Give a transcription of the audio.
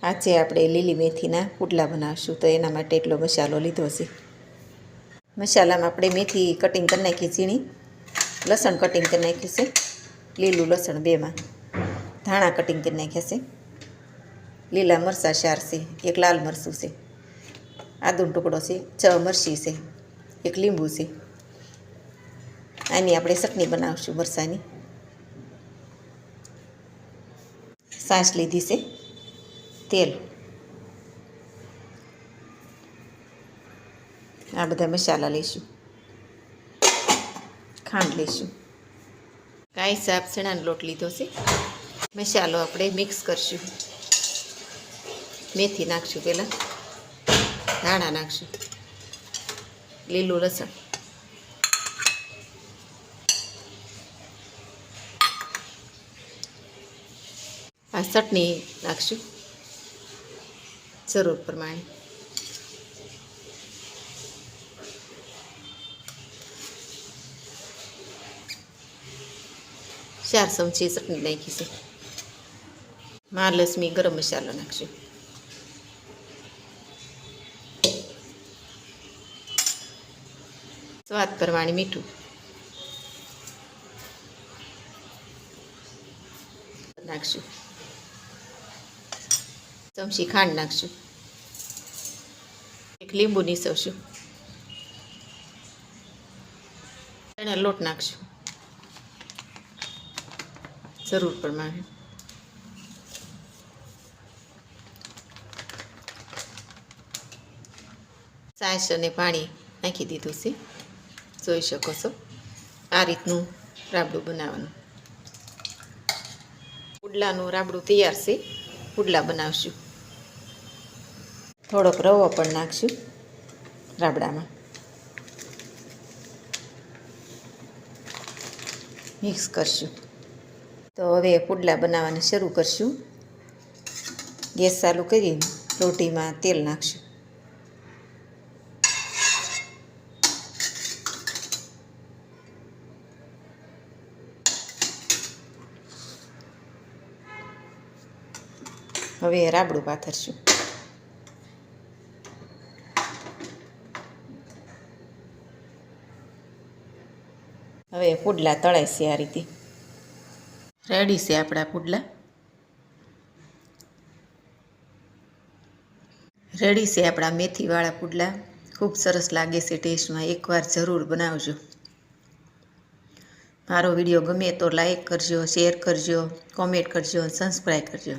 આજે આપણે લીલી મેથીના પુડલા બનાવશું, તો એના માટે એટલો મસાલો લીધો છે. મસાલામાં આપણે મેથી કટિંગ કરી નાખી, ઝીણી લસણ કટિંગ કરી નાખ્યું છે, લીલું લસણ 2માં, ધાણા કટિંગ કરી નાખ્યા છે, લીલા મરચાં 4 છે, એક લાલ મરચું છે, આદુનો ટુકડો છે, 6 મરચી છે, એક લીંબુ છે. આની આપણે ચટણી બનાવશું મરચાંની. છાશ લીધી છે, તેલ, આ બધા મસાલા લઈશું, ખાંડ લઈશું, કાંઈ સાપ ચણાનો લોટ લીધો છે. મસાલો આપણે મિક્સ કરશું. મેથી નાખશું, પહેલાં ધાણા નાખશું, લીલું લસણ, આ ચટણી નાખશું જરૂર પ્રમાણે. ચાર ચમચી ચટણી નાખી છે. મહાલક્ષ્મી ગરમ મસાલો નાખશું. સ્વાદ પ્રમાણે મીઠું નાખશું. ચમચી ખાંડ નાખશું. એક લીંબુ નીસવશું. ચણા લોટ નાખશું જરૂર પ્રમાણે. છાશ અને પાણી નાખી દીધું છે, જોઈ શકો છો. આ રીતનું રાબડું બનાવવાનું. પુડલાનું રાબડું તૈયાર છે. પુડલા બનાવશું. થોડોક રવો પણ નાખશું રાબડામાં. મિક્સ કરશું. તો હવે પુડલા બનાવવાનું શરૂ કરશું. ગેસ ચાલુ કરી રોટીમાં તેલ નાખશું. હવે રાબડું પાથરશું. હવે પુડલા તળાય છે. આ રીતે રેડી છે આપણા પુડલા. રેડી છે આપણા મેથીવાળા પુડલા. ખૂબ સરસ લાગે છે ટેસ્ટમાં. એકવાર જરૂર બનાવજો. મારો વિડીયો ગમે તો લાઈક કરજો, શેર કરજો, કોમેન્ટ કરજો અને સબસ્ક્રાઈબ કરજો.